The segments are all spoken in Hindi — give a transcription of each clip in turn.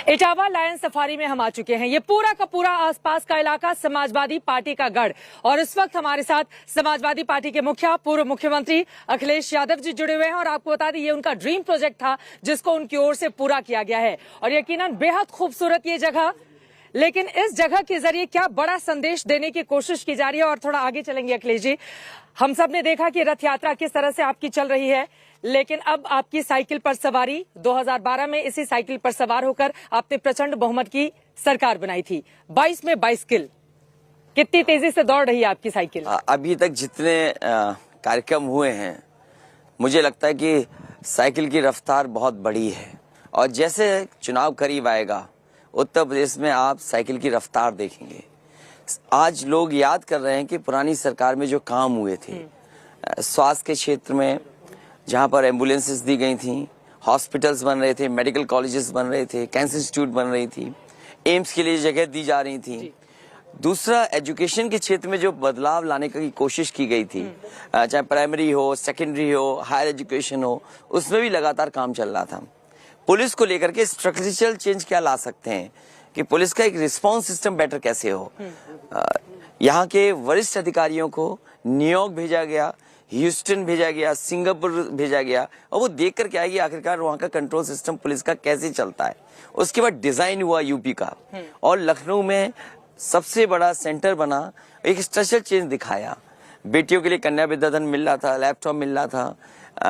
इटावा लायन सफारी में हम आ चुके हैं। ये पूरा का पूरा आसपास का इलाका समाजवादी पार्टी का गढ़, और इस वक्त हमारे साथ समाजवादी पार्टी के मुखिया पूर्व मुख्यमंत्री अखिलेश यादव जी जुड़े हुए हैं। और आपको बता दें, ये उनका ड्रीम प्रोजेक्ट था जिसको उनकी ओर से पूरा किया गया है, और यकीनन बेहद खूबसूरत ये जगह। लेकिन इस जगह के जरिए क्या बड़ा संदेश देने की कोशिश की जा रही है। और थोड़ा आगे चलेंगे अखिलेश जी। हम सब ने देखा कि रथ यात्रा किस तरह से आपकी चल रही है, लेकिन अब आपकी साइकिल पर सवारी 2012 में इसी साइकिल पर सवार होकर आपने प्रचंड बहुमत की सरकार बनाई थी। 22 में 22 किल, कितनी तेजी से दौड़ रही है आपकी साइकिल? अभी तक जितने कार्यक्रम हुए हैं, मुझे लगता है कि साइकिल की रफ्तार बहुत बड़ी है, और जैसे चुनाव करीब आएगा उत्तर प्रदेश में आप साइकिल की रफ्तार देखेंगे। आज लोग याद कर रहे हैं कि पुरानी सरकार में जो काम हुए थे, स्वास्थ्य के क्षेत्र में जहां पर एम्बुलेंसेस दी गई थी, हॉस्पिटल्स बन रहे थे, मेडिकल कॉलेजेस बन रहे थे, कैंसर इंस्टीट्यूट बन रही थी, एम्स के लिए जगह दी जा रही थी। दूसरा, एजुकेशन के क्षेत्र में जो बदलाव लाने की कोशिश की गई थी, चाहे प्राइमरी हो, सेकेंडरी हो, हायर एजुकेशन हो, उसमें भी लगातार काम चल रहा था। पुलिस को लेकर के स्ट्रक्चरल चेंज क्या ला सकते हैं कि पुलिस का एक रिस्पांस सिस्टम बेटर कैसे हो। यहाँ के वरिष्ठ अधिकारियों को न्यूयॉर्क भेजा गया, ह्यूस्टन भेजा गया, सिंगापुर भेजा गया, और वो देख कर के आएगी आखिरकार वहाँ का कंट्रोल सिस्टम पुलिस का कैसे चलता है। उसके बाद डिजाइन हुआ यूपी का, और लखनऊ में सबसे बड़ा सेंटर बना, एक स्ट्रक्चरल चेंज दिखाया। बेटियों के लिए कन्या विद्याधन मिल रहा था, लैपटॉप मिल रहा था,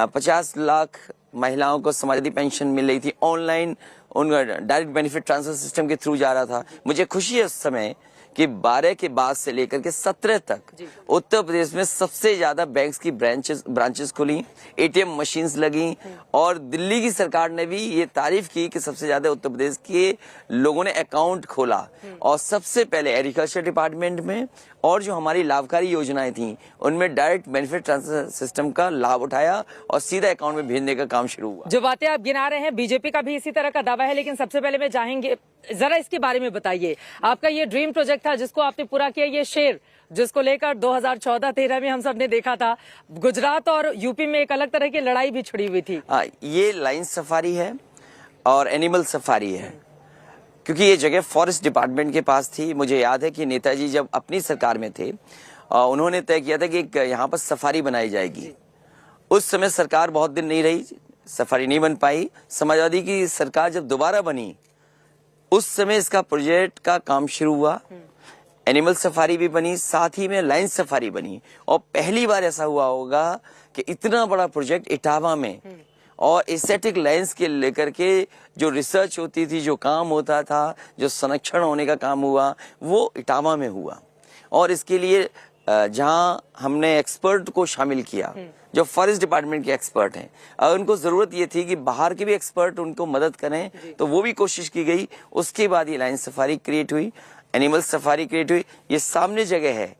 50 लाख महिलाओं को समाजवादी पेंशन मिल रही थी, ऑनलाइन उनका डायरेक्ट बेनिफिट ट्रांसफर सिस्टम के थ्रू जा रहा था। मुझे खुशी है उस समय कि 12 के बाद से लेकर के 17 तक उत्तर प्रदेश में सबसे ज्यादा बैंक्स की ब्रांचेस खुली, एटीएम मशीन्स लगी, और दिल्ली की सरकार ने भी ये तारीफ की कि सबसे ज्यादा उत्तर प्रदेश के लोगों ने अकाउंट खोला। और सबसे पहले एग्रीकल्चर डिपार्टमेंट में और जो हमारी लाभकारी योजनाएं थी उनमें डायरेक्ट बेनिफिट ट्रांसफर सिस्टम का लाभ उठाया और सीधा अकाउंट में भेजने का काम शुरू हुआ। जो बातें आप गिना रहे हैं, बीजेपी का भी इसी तरह का दावा है, लेकिन सबसे पहले मैं चाहेंगे जरा इसके बारे में बताइए। आपका ये ड्रीम प्रोजेक्ट था जिसको आपने पूरा किया, ये शेर जिसको लेकर 2014-13 में हम सब ने देखा था, गुजरात और यूपी में एक अलग तरह की लड़ाई भी छिड़ी हुई थी। ये लाइन सफारी है और एनिमल सफारी है, क्योंकि ये जगह फॉरेस्ट डिपार्टमेंट के पास थी। मुझे याद है कि नेताजी जब अपनी सरकार में थे, उन्होंने तय किया था कि यहाँ पर सफारी बनाई जाएगी। उस समय सरकार बहुत दिन नहीं रही, सफारी नहीं बन पाई। समाजवादी की सरकार जब दोबारा बनी, उस समय इसका प्रोजेक्ट का काम शुरू हुआ। एनिमल सफारी भी बनी, साथ ही में लाइन सफारी बनी, और पहली बार ऐसा हुआ होगा कि इतना बड़ा प्रोजेक्ट इटावा में, और एस्थेटिक लाइन्स के लेकर के जो रिसर्च होती थी, जो काम होता था, जो संरक्षण होने का काम हुआ, वो इटावा में हुआ। और इसके लिए जहां हमने एक्सपर्ट को शामिल किया, जो फॉरेस्ट डिपार्टमेंट के एक्सपर्ट हैं, और उनको जरूरत ये थी कि बाहर के भी एक्सपर्ट उनको मदद करें, तो वो भी कोशिश की गई। उसके बाद ये लाइन सफारी क्रिएट हुई, एनिमल सफारी क्रिएट हुई। ये सामने जगह है,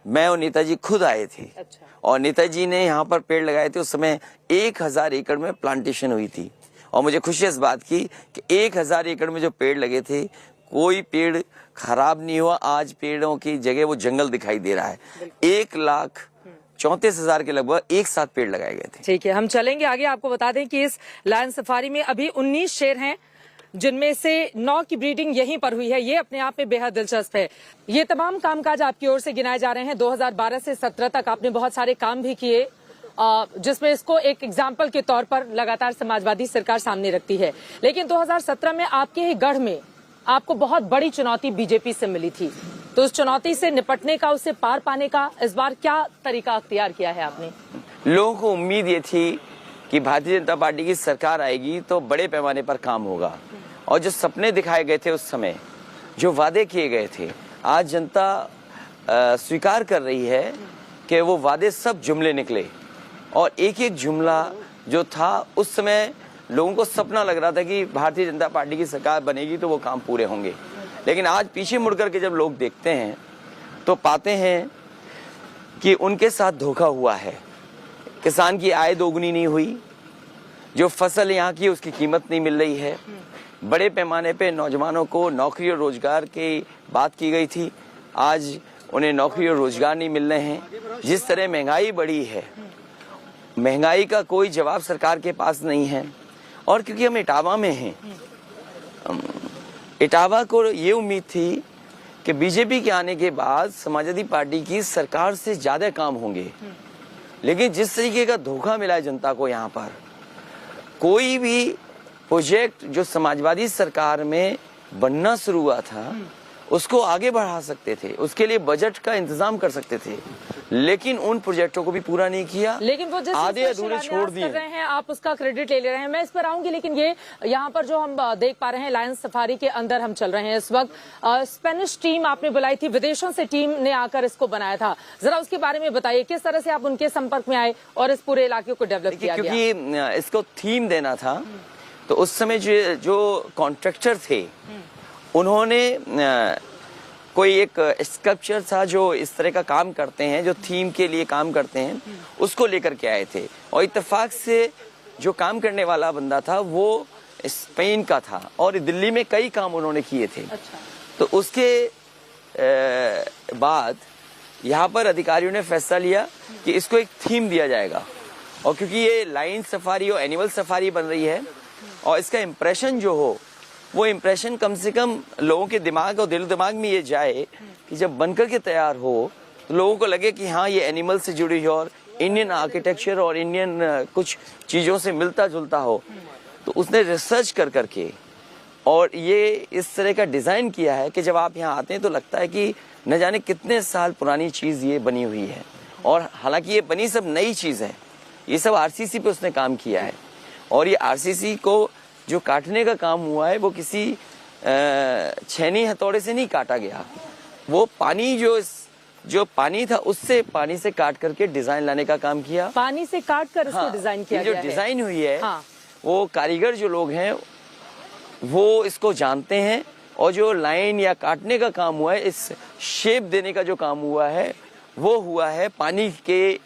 मैं और नेताजी खुद आए थे। अच्छा। और नेताजी ने यहाँ पर पेड़ लगाए थे। उस समय 1000 एकड़ में प्लांटेशन हुई थी, और मुझे खुशी है इस बात की कि 1000 एकड़ में जो पेड़ लगे थे, कोई पेड़ खराब नहीं हुआ। आज पेड़ों की जगह वो जंगल दिखाई दे रहा है। 1,34,000 के लगभग एक साथ पेड़ लगाए गए थे। ठीक है, हम चलेंगे आगे। आपको बता दें कि इस लायन सफारी में अभी 19 शेर हैं, जिनमें से 9 की ब्रीडिंग यहीं पर हुई है। ये अपने आप में बेहद दिलचस्प है। ये तमाम कामकाज आपकी ओर से गिनाए जा रहे हैं। 2012 से 17 तक आपने बहुत सारे काम भी किए, जिसमें इसको एक एग्जाम्पल के तौर पर लगातार समाजवादी सरकार सामने रखती है। लेकिन 2017 में आपके ही गढ़ में आपको बहुत बड़ी चुनौती बीजेपी से मिली थी, तो उस चुनौती से निपटने का, उससे पार पाने का इस बार क्या तरीका अख्तियार किया है आपने? लोगों को उम्मीद ये थी कि भारतीय जनता पार्टी की सरकार आएगी तो बड़े पैमाने पर काम होगा, और जो सपने दिखाए गए थे उस समय, जो वादे किए गए थे, आज जनता स्वीकार कर रही है कि वो वादे सब जुमले निकले। और एक एक जुमला जो था, उस समय लोगों को सपना लग रहा था कि भारतीय जनता पार्टी की सरकार बनेगी तो वो काम पूरे होंगे। लेकिन आज पीछे मुड़ करके जब लोग देखते हैं तो पाते हैं कि उनके साथ धोखा हुआ है। किसान की आय दोगुनी नहीं हुई, जो फसल यहाँ की उसकी कीमत नहीं मिल रही है। बड़े पैमाने पे नौजवानों को नौकरी और रोजगार की बात की गई थी, आज उन्हें नौकरी और रोजगार नहीं मिल रहे हैं। जिस तरह महंगाई बढ़ी है, महंगाई का कोई जवाब सरकार के पास नहीं है। और क्योंकि हम इटावा में हैं, इटावा को ये उम्मीद थी कि बीजेपी के आने के बाद समाजवादी पार्टी की सरकार से ज्यादा काम होंगे, लेकिन जिस तरीके का धोखा मिला है जनता को, यहाँ पर कोई भी प्रोजेक्ट जो समाजवादी सरकार में बनना शुरू हुआ था उसको आगे बढ़ा सकते थे, उसके लिए बजट का इंतजाम कर सकते थे, लेकिन उन प्रोजेक्टों को भी पूरा नहीं किया, लेकिन वो जिस आधे अधूरे छोड़ दिए। कर रहे हैं आप उसका क्रेडिट ले रहे हैं, मैं इस पर आऊंगी, लेकिन ये यहाँ पर जो हम देख पा रहे हैं लायंस सफारी के अंदर हम चल रहे हैं इस वक्त। स्पेनिश टीम आपने बुलाई थी, विदेशों से टीम ने आकर इसको बनाया था, जरा उसके बारे में बताइए किस तरह से आप उनके संपर्क में आए और इस पूरे इलाके को डेवलप किया गया? क्योंकि इसको थीम देना था, तो उस समय जो कॉन्ट्रैक्टर थे उन्होंने कोई एक स्कल्पचर था जो इस तरह का काम करते हैं, जो थीम के लिए काम करते हैं, उसको लेकर के आए थे। और इत्तेफाक से जो काम करने वाला बंदा था वो स्पेन का था और दिल्ली में कई काम उन्होंने किए थे। अच्छा। तो उसके बाद यहाँ पर अधिकारियों ने फैसला लिया कि इसको एक थीम दिया जाएगा, और क्योंकि ये लाइन सफारी और एनिमल सफारी बन रही है और इसका इम्प्रेशन जो हो वो इम्प्रेशन कम से कम लोगों के दिमाग और दिल दिमाग में ये जाए कि जब बनकर के तैयार हो तो लोगों को लगे कि हाँ ये एनिमल से जुड़ी हो और इंडियन आर्किटेक्चर और इंडियन कुछ चीज़ों से मिलता जुलता हो। तो उसने रिसर्च कर करके और ये इस तरह का डिज़ाइन किया है कि जब आप यहाँ आते हैं तो लगता है कि न जाने कितने साल पुरानी चीज़ ये बनी हुई है। और हालांकि ये बनी सब नई चीज़ है, ये सब आरसीसी पे उसने काम किया है, और ये आरसीसी को जो काटने का काम हुआ है वो किसी छेनी हथौड़े से नहीं काटा गया, वो पानी जो पानी था उससे पानी से काट करके डिजाइन लाने का काम किया। पानी से काट कर इसको डिजाइन किया गया है। जो डिजाइन हुई है हाँ। वो कारीगर जो लोग हैं वो इसको जानते हैं, और जो लाइन या काटने का काम हुआ है, इस शेप देने का जो काम हुआ है वो हुआ है पानी के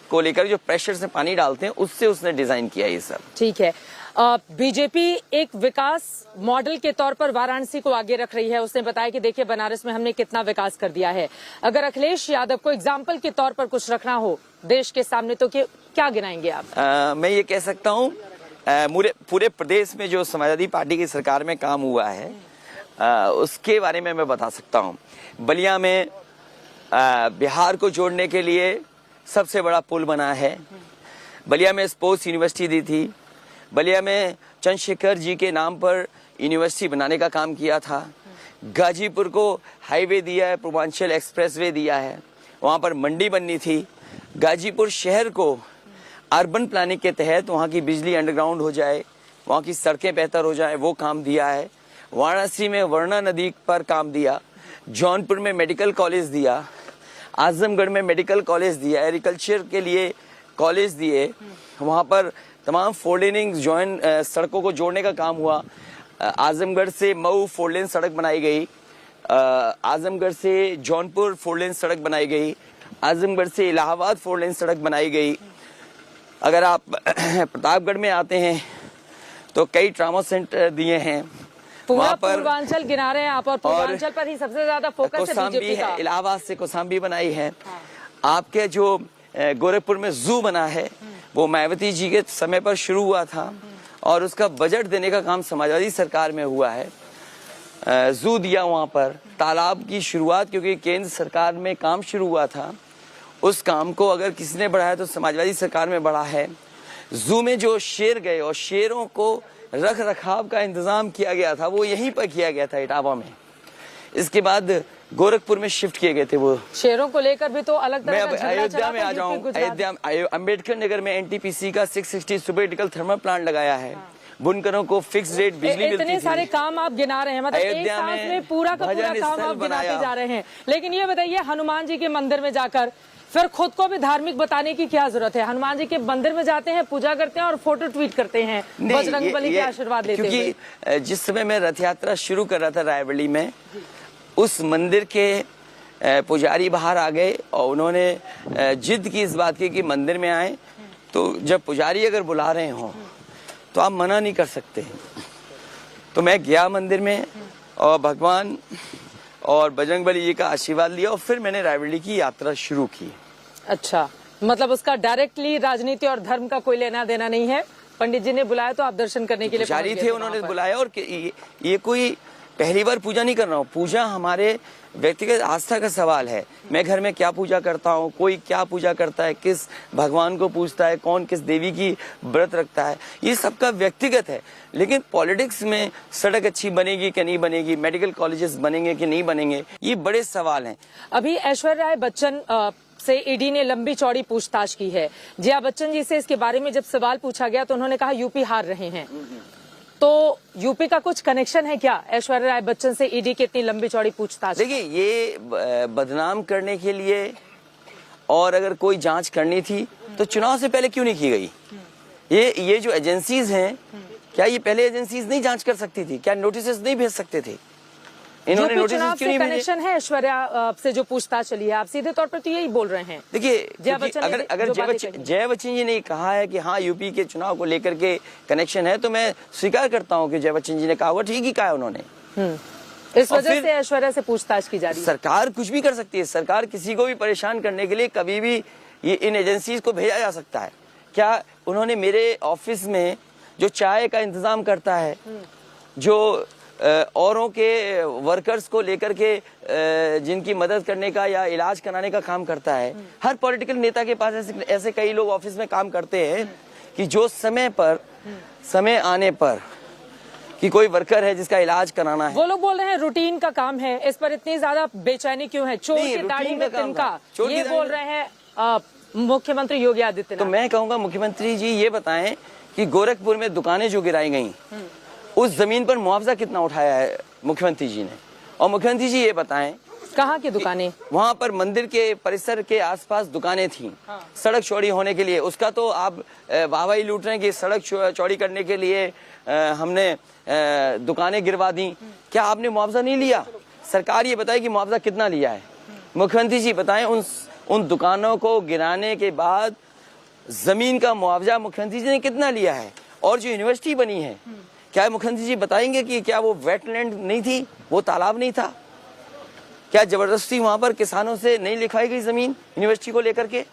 को लेकर, जो प्रेशर से पानी डालते हैं उससे उसने डिजाइन किया ये सब। ठीक है। बीजेपी एक विकास मॉडल के तौर पर वाराणसी को आगे रख रही है। उसने बताया कि देखिए बनारस में हमने कितना विकास कर दिया है। अगर अखिलेश यादव को एग्जाम्पल के तौर पर कुछ रखना हो देश के सामने तो क्या गिनाएंगे आप? मैं ये कह सकता हूँ पूरे प्रदेश में जो समाजवादी पार्टी की सरकार में काम हुआ है उसके बारे में मैं बता सकता हूँ। बलिया में बिहार को जोड़ने के लिए सबसे बड़ा पुल बना है। बलिया में स्पोर्ट्स यूनिवर्सिटी दी थी। बलिया में चंद्रशेखर जी के नाम पर यूनिवर्सिटी बनाने का काम किया था। गाजीपुर को हाईवे दिया है, पूर्वांचल एक्सप्रेसवे दिया है, वहाँ पर मंडी बननी थी। गाजीपुर शहर को अर्बन प्लानिंग के तहत वहाँ की बिजली अंडरग्राउंड हो जाए, वहाँ की सड़कें बेहतर हो जाए, वो काम दिया है। वाराणसी में वर्णा नदी पर काम दिया। जौनपुर में मेडिकल कॉलेज दिया। आजमगढ़ में मेडिकल कॉलेज दिया। एग्रीकल्चर के लिए कॉलेज दिए। वहाँ पर तमाम फोर लेनिंग सड़कों को जोड़ने का काम हुआ। आजमगढ़ से मऊ फोर लेन सड़क बनाई गई। आजमगढ़ से जौनपुर फोर लेन सड़क बनाई गई। आजमगढ़ से इलाहाबाद फोर लेन सड़क बनाई गई। अगर आप प्रतापगढ़ में आते हैं तो कई ट्रामा सेंटर दिए हैं। पूरा पूर्वांचल गिना रहे हैं आप, और पूर्वांचल पर ही सबसे ज्यादा फोकस है बीजेपी का। इलाहाबाद से कौसाम्बी बनाई है। हाँ। आपके जो गोरखपुर में जू बना है वो मायावती जी के समय पर शुरू हुआ था, और उसका बजट देने का काम समाजवादी सरकार में हुआ है। जू दिया वहाँ पर। तालाब की शुरुआत क्योंकि केंद्र सरकार में काम शुरू हुआ था, उस काम को अगर किसी ने बढ़ाया तो समाजवादी सरकार में बढ़ा है। जू में जो शेर गए और शेरों को रख रखाव का इंतजाम किया गया था वो यहीं पर किया गया था, इटावा में। इसके बाद गोरखपुर में शिफ्ट किए गए थे वो शेरों को लेकर भी। तो अलग तरह का अयोध्या में आ जाऊं। अयोध्या अम्बेडकर नगर में एनटीपीसी का 660 सुपर क्रिटिकल थर्मल प्लांट लगाया है। बुनकरों को फिक्स रेट बिजली मिलती थी। इतने सारे काम आप गिना रहे हैं, मतलब एक सांस में पूरा का पूरा काम आप गिनाते जा रहे हैं। लेकिन ये बताइए, हनुमान जी के मंदिर में जाकर फिर खुद को भी धार्मिक बताने की क्या जरूरत है? हनुमान जी के मंदिर में जाते हैं, पूजा करते हैं और फोटो ट्वीट करते हैं बजरंगबली के आशीर्वाद लेते हैं। क्योंकि जिस समय मैं रथ यात्रा शुरू कर रहा था रायबरेली में, उस मंदिर के पुजारी बाहर आ गए और उन्होंने जिद की इस बात की कि मंदिर में आए। तो जब पुजारी अगर बुला रहे हो तो आप मना नहीं कर सकते। तो मैं गया मंदिर में और भगवान और बजरंगबली जी का आशीर्वाद लिया, और फिर मैंने रायबरेली की यात्रा शुरू की। अच्छा, मतलब उसका डायरेक्टली राजनीति और धर्म का कोई लेना देना नहीं है, पंडित जी ने बुलाया तो आप दर्शन करने के लिए पुजारी पहुंच गए थे, वहां उन्होंने पर। बुलाया। और ये कोई पहली बार पूजा नहीं कर रहा हूँ। पूजा हमारे व्यक्तिगत आस्था का सवाल है। मैं घर में क्या पूजा करता हूँ, कोई क्या पूजा करता है, किस भगवान को पूजता है, कौन किस देवी की व्रत रखता है, ये सबका व्यक्तिगत है। लेकिन पॉलिटिक्स में सड़क अच्छी बनेगी कि नहीं बनेगी, मेडिकल कॉलेजेस बनेंगे कि नहीं बनेंगे, ये बड़े सवाल हैं। अभी ऐश्वर्या राय बच्चन से ईडी ने लंबी चौड़ी पूछताछ की है। जया बच्चन जी से इसके बारे में जब सवाल पूछा गया तो उन्होंने कहा यूपी हार रहे हैं। तो यूपी का कुछ कनेक्शन है क्या ऐश्वर्या राय बच्चन से ईडी की इतनी लंबी चौड़ी पूछताछ? देखिए, ये बदनाम करने के लिए, और अगर कोई जांच करनी थी तो चुनाव से पहले क्यों नहीं की गई? ये जो एजेंसीज हैं, क्या ये पहले एजेंसीज नहीं जांच कर सकती थी? क्या नोटिस नहीं भेज सकते थे? इन्होंने यूपी नोटिस चुनाव क्यों से नहीं भेजे? कनेक्शन है ऐश्वर्या से जो पूछताछ चली है, आप सीधे तौर पर तो यही बोल रहे हैं। देखिए, जया बच्चन ने अगर जो बातें कही। जया बच्चन जी ने कहा है कि हाँ यूपी के चुनाव को लेकर के कनेक्शन है, तो मैं स्वीकार करता हूँ कि जया बच्चन जी ने कहा हुआ ठीक ही कहा उन्होंने। इस और वजह फिर से ऐश्वर्या से पूछताछ की जा रही है। सरकार कुछ भी कर सकती है। सरकार किसी को भी परेशान करने के लिए कभी भी ये इन एजेंसीज को भेजा जा सकता है। क्या उन्होंने मेरे ऑफिस में जो चाय का इंतजाम करता है, जो औरों के वर्कर्स को लेकर के जिनकी मदद करने का या इलाज कराने का काम करता है, हर पॉलिटिकल नेता के पास ऐसे कई लोग ऑफिस में काम करते हैं कि जो समय आने पर कि कोई वर्कर है जिसका इलाज कराना है, वो लोग बोल रहे हैं रूटीन का काम है। इस पर इतनी ज्यादा बेचैनी क्यों है? चोर नहीं, की दाढ़ी रूटीन में का काम तिनका, था। चोर की ये दाढ़ी बोल रहे हैं मुख्यमंत्री योगी तो आदित्यनाथ। मैं कहूंगा मुख्यमंत्री जी ये बताएं कि गोरखपुर में दुकानें जो गिराई गई, उस जमीन पर मुआवजा कितना उठाया है मुख्यमंत्री जी ने? और मुख्यमंत्री जी ये बताएं कहाँ की दुकानें? वहां पर मंदिर के परिसर के आसपास दुकानें थी, सड़क चौड़ी होने के लिए। उसका तो आप वाहवाही लूट रहे हैं कि सड़क चौड़ी करने के लिए हमने दुकानें गिरवा दी। क्या आपने मुआवजा नहीं लिया? सरकार ये बताए कि मुआवजा कितना लिया है। मुख्यमंत्री जी बताएं उन दुकानों को गिराने के बाद जमीन का मुआवजा मुख्यमंत्री जी ने कितना लिया है? और जो यूनिवर्सिटी बनी है, क्या मुख्यमंत्री जी बताएंगे कि क्या वो वेटलैंड नहीं थी, वो तालाब नहीं था? क्या जबरदस्ती वहां पर किसानों से नहीं लिखवाई गई जमीन यूनिवर्सिटी को लेकर के?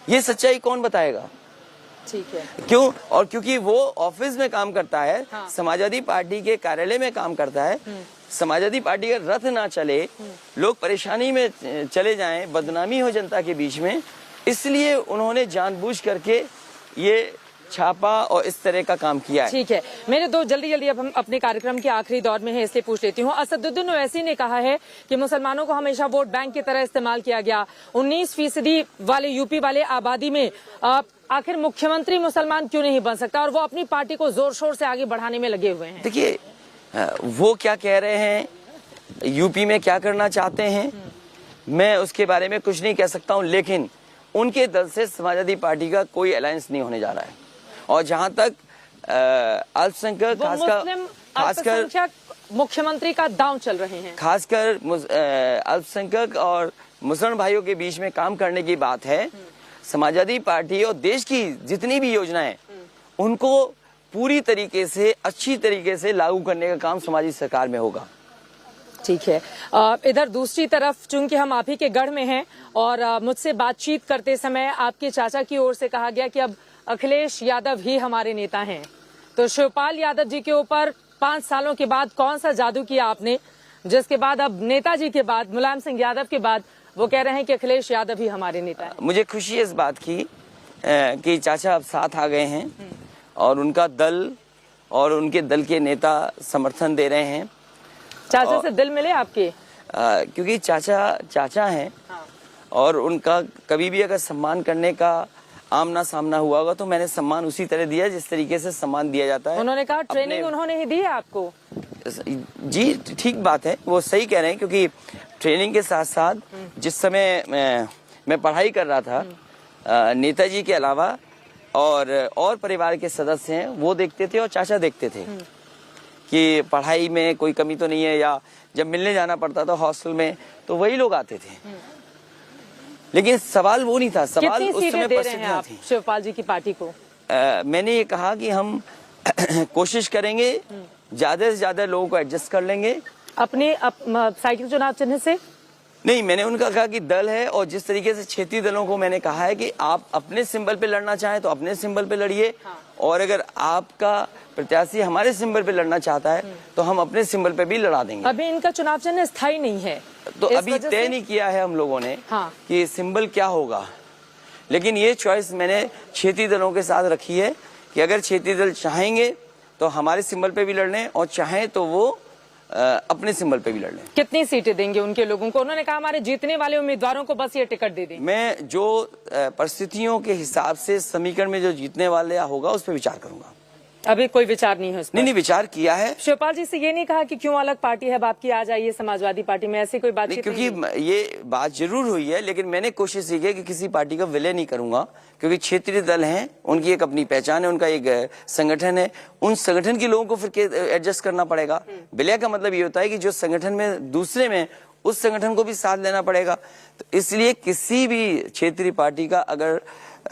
ये सच्चाई कौन बताएगा? ठीक है। क्यों? और क्योंकि वो ऑफिस में काम करता है, हाँ। समाजवादी पार्टी के कार्यालय में काम करता है, समाजवादी पार्टी का रथ ना चले, लोग परेशानी में चले जाएं, बदनामी हो जनता के बीच में, इसलिए उन्होंने जानबूझ करके ये छापा और इस तरह का काम किया है। ठीक है, मेरे दो जल्दी अब हम अपने कार्यक्रम के आखिरी दौर में है, इसलिए पूछ लेती हूँ। असदुद्दीन ओवैसी ने कहा है कि मुसलमानों को हमेशा वोट बैंक की तरह इस्तेमाल किया गया। 19% वाले यूपी वाले आबादी में आखिर मुख्यमंत्री मुसलमान क्यों नहीं बन सकता? और वो अपनी पार्टी को जोर शोर से आगे बढ़ाने में लगे हुए हैं। देखिए, वो क्या कह रहे हैं, यूपी में क्या करना चाहते हैं, मैं उसके बारे में कुछ नहीं कह सकता हूँ। लेकिन उनके दल से समाजवादी पार्टी का कोई अलायंस नहीं होने जा रहा है। और जहां तक अल्पसंख्यक खासकर मुख्यमंत्री का दांव चल रहे हैं, खासकर अल्पसंख्यक और मुसलमान भाइयों के बीच में काम करने की बात है, समाजवादी पार्टी और देश की जितनी भी योजनाएं, उनको पूरी तरीके से अच्छी तरीके से लागू करने का काम समाजी सरकार में होगा। ठीक है। इधर दूसरी तरफ चूंकि हम आप ही के गढ़ में हैं और मुझसे बातचीत करते समय आपके चाचा की ओर से कहा गया कि अब अखिलेश यादव ही हमारे नेता हैं, तो शिवपाल यादव जी के ऊपर 5 सालों के बाद कौन सा जादू किया आपने, जिसके बाद अब नेताजी के बाद, मुलायम सिंह यादव के बाद वो कह रहे हैं कि अखिलेश यादव ही हमारे नेता हैं? मुझे खुशी है इस बात की कि चाचा अब साथ आ गए हैं और उनका दल और उनके दल के नेता समर्थन दे रहे हैं। चाचा से दिल मिले आपके? क्योंकि चाचा हैं। हाँ। और उनका कभी भी अगर सम्मान करने का आमना सामना हुआ होगा तो मैंने सम्मान उसी तरह दिया जिस तरीके से सम्मान दिया जाता है। उन्होंने कहा ट्रेनिंग उन्होंने ही दी है आपको? जी ठीक बात है, वो सही कह रहे हैं, क्योंकि ट्रेनिंग के साथ साथ जिस समय मैं पढ़ाई कर रहा था, नेताजी के अलावा और परिवार के सदस्य हैं वो देखते थे और चाचा देखते थे कि पढ़ाई में कोई कमी तो नहीं है, या जब मिलने जाना पड़ता था हॉस्टल में तो वही लोग आते थे। लेकिन सवाल वो नहीं था, सवाल उस समय परिस्थितियां थी। शिवपाल जी की पार्टी को मैंने ये कहा कि हम कोशिश करेंगे, ज्यादा से ज्यादा लोगों को एडजस्ट कर लेंगे। अपने साइकिल चुनाव चिन्ह से नहीं, मैंने उनका कहा कि दल है, और जिस तरीके से क्षेत्रीय दलों को मैंने कहा है कि आप अपने सिंबल पे लड़ना चाहें तो अपने सिंबल पे लड़िए, और अगर आपका प्रत्याशी हमारे सिंबल पे लड़ना चाहता है तो हम अपने सिंबल पे भी लड़ा देंगे। अभी इनका चुनाव चिन्ह स्थायी नहीं है, तो अभी तय नहीं किया है हम लोगों ने कि सिंबल क्या होगा, लेकिन ये चॉइस मैंने क्षेत्रीय दलों के साथ रखी है कि अगर क्षेत्रीय दल चाहेंगे तो हमारे सिंबल पे भी लड़ने, और चाहें तो वो अपने सिंबल पे भी लड़ लें। कितनी सीटें देंगे उनके लोगों को? उन्होंने कहा हमारे जीतने वाले उम्मीदवारों को बस ये टिकट दे दें। मैं जो परिस्थितियों के हिसाब से समीकरण में जो जीतने वाले होगा उस पर विचार करूंगा। अभी कोई विचार नहीं है उस पर? नहीं, विचार किया है। शिवपाल जी से ये नहीं कहा कि क्यों अलग पार्टी है आपकी, आ जाइए समाजवादी पार्टी में, ऐसी कोई बात नहीं? क्योंकि ये बात जरूर हुई है, लेकिन मैंने कोशिश की है कि किसी पार्टी का विलय नहीं करूंगा, क्योंकि क्षेत्रीय दल हैं, उनकी एक अपनी पहचान है, उनका एक संगठन है, उन संगठन के लोगों को फिर एडजस्ट करना पड़ेगा। विलय का मतलब ये होता है कि जो संगठन में दूसरे में, उस संगठन को भी साथ लेना पड़ेगा। तो इसलिए किसी भी क्षेत्रीय पार्टी का अगर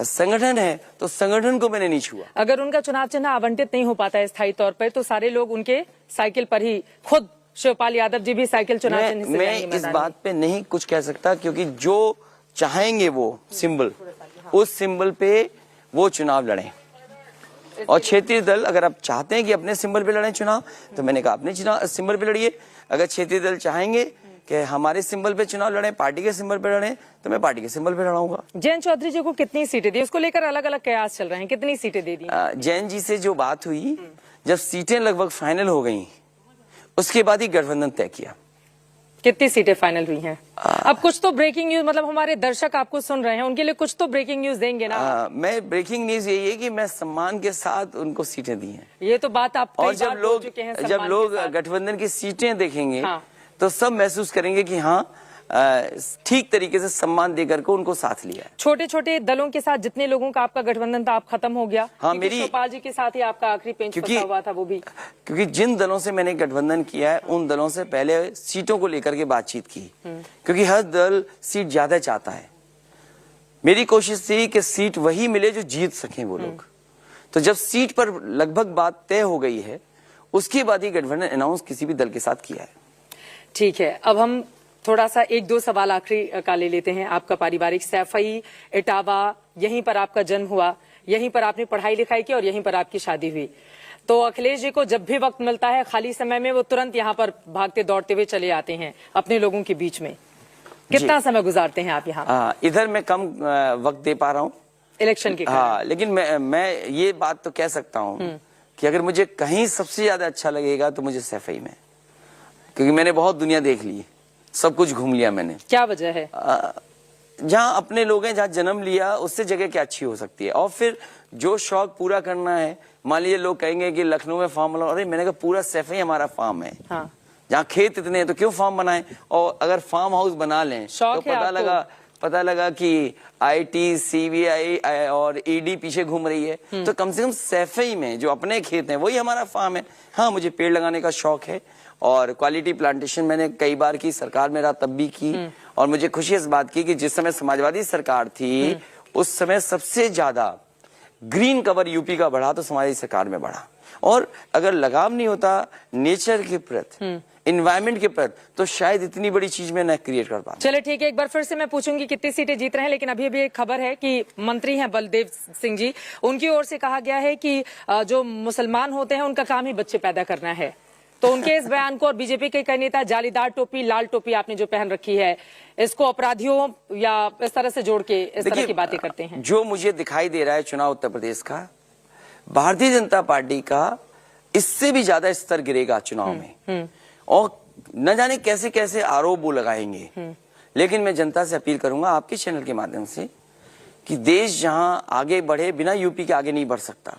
संगठन है तो संगठन को मैंने नहीं छुआ। अगर उनका चुनाव चिन्ह आवंटित नहीं हो पाता है स्थायी तौर पर, तो सारे लोग उनके साइकिल पर ही, खुद शिवपाल यादव जी भी साइकिल चुनाव चिन्ह से मैं इस बात पे नहीं कुछ कह सकता, क्योंकि जो चाहेंगे वो सिंबल, उस सिंबल पे वो चुनाव लड़ें। और क्षेत्रीय दल अगर आप चाहते हैं कि अपने सिंबल पे लड़ें चुनाव, तो मैंने कहा अपने चुनाव सिंबल पे लड़िए। अगर क्षेत्रीय दल चाहेंगे कि हमारे सिंबल पे चुनाव लड़ें, पार्टी के सिंबल पे लड़ें, तो मैं पार्टी के सिंबल पे लड़ाऊंगा। जयंत चौधरी जी को कितनी सीटें दी, उसको लेकर अलग अलग कयास चल रहे हैं, कितनी सीटें दे दी? जयंत जी से जो बात हुई, जब सीटें लगभग फाइनल हो गई, उसके बाद ही गठबंधन तय किया। कितनी सीटें फाइनल हुई हैं? अब कुछ तो ब्रेकिंग न्यूज, मतलब हमारे दर्शक आपको सुन रहे हैं, उनके लिए कुछ तो ब्रेकिंग न्यूज देंगे ना? मैं ब्रेकिंग न्यूज यही है कि मैं सम्मान के साथ उनको सीटें दी हैं। ये तो बात आप और जब लोग गठबंधन की सीटें देखेंगे तो सब महसूस करेंगे कि हाँ, ठीक तरीके से सम्मान देकर के उनको साथ लिया है। छोटे छोटे दलों के साथ जितने लोगों का आपका गठबंधन था, आप खत्म हो गया। हाँ, मेरी शिवपाल जी के साथ ही आपका आखिरी पेंच फंसा हुआ था, वो भी क्योंकि जिन दलों से मैंने गठबंधन किया है, उन दलों से पहले सीटों को लेकर के बातचीत की, क्योंकि हर दल सीट ज्यादा चाहता है। मेरी कोशिश थी कि सीट वही मिले जो जीत सकें वो लोग। तो जब सीट पर लगभग बात तय हो गई है, उसके बाद ही गठबंधन अनाउंस किसी भी दल के साथ किया है। ठीक है, अब हम थोड़ा सा एक दो सवाल आखिरी का ले लेते हैं। आपका पारिवारिक सैफई, इटावा, यहीं पर आपका जन्म हुआ, यहीं पर आपने पढ़ाई लिखाई की और यहीं पर आपकी शादी हुई। तो अखिलेश जी को जब भी वक्त मिलता है खाली समय में, वो तुरंत यहाँ पर भागते दौड़ते हुए चले आते हैं अपने लोगों के बीच में। कितना समय गुजारते हैं आप यहाँ? इधर मैं कम वक्त दे पा रहा हूँ इलेक्शन के। हाँ, लेकिन मैं ये बात तो कह सकता हूँ कि अगर मुझे कहीं सबसे ज्यादा अच्छा लगेगा तो मुझे सैफई में, क्योंकि मैंने बहुत दुनिया देख ली, सब कुछ घूम लिया मैंने। क्या वजह है? जहाँ अपने लोग हैं, जहाँ जन्म लिया, उससे जगह क्या अच्छी हो सकती है। और फिर जो शौक पूरा करना है, मान लीजिए लोग कहेंगे कि लखनऊ में फार्म बनाओ, अरे मैंने कहा पूरा सैफई हमारा फार्म है। हाँ। जहाँ खेत इतने हैं तो क्यों फार्म बनाएं, और अगर फार्म हाउस बना लें तो पता लगा कि IT, CBI और ED पीछे घूम रही है, तो कम से कम सैफई में जो अपने खेत हैं वही हमारा फार्म है। हाँ, मुझे पेड़ लगाने का शौक है, और क्वालिटी प्लांटेशन मैंने कई बार की, सरकार में रहा तब भी की। और मुझे खुशी इस बात की कि जिस समय समाजवादी सरकार थी, उस समय सबसे ज्यादा ग्रीन कवर यूपी का बढ़ा तो समाजवादी सरकार में बढ़ा। और अगर लगाव नहीं होता नेचर के प्रति, इन्वायरमेंट के प्रति, तो शायद इतनी बड़ी चीज में न क्रिएट कर पाता। चले ठीक है, एक बार फिर से मैं पूछूंगी कितनी सीटें जीत रहे हैं, लेकिन अभी एक खबर है कि मंत्री हैं बलदेव सिंह जी, उनकी ओर से कहा गया है कि जो मुसलमान होते हैं उनका काम ही बच्चे पैदा करना है। तो उनके इस बयान को, और बीजेपी के कई नेता जालीदार टोपी, लाल टोपी आपने जो पहन रखी है, इसको अपराधियों या इस तरह से जोड़ के इस तरह की बातें करते हैं। जो मुझे दिखाई दे रहा है चुनाव उत्तर प्रदेश का, भारतीय जनता पार्टी का इससे भी ज्यादा स्तर गिरेगा चुनाव में, और न जाने कैसे कैसे आरोप वो लगाएंगे। लेकिन मैं जनता से अपील करूंगा आपके चैनल के माध्यम से कि देश जहां आगे बढ़े, बिना यूपी के आगे नहीं बढ़ सकता।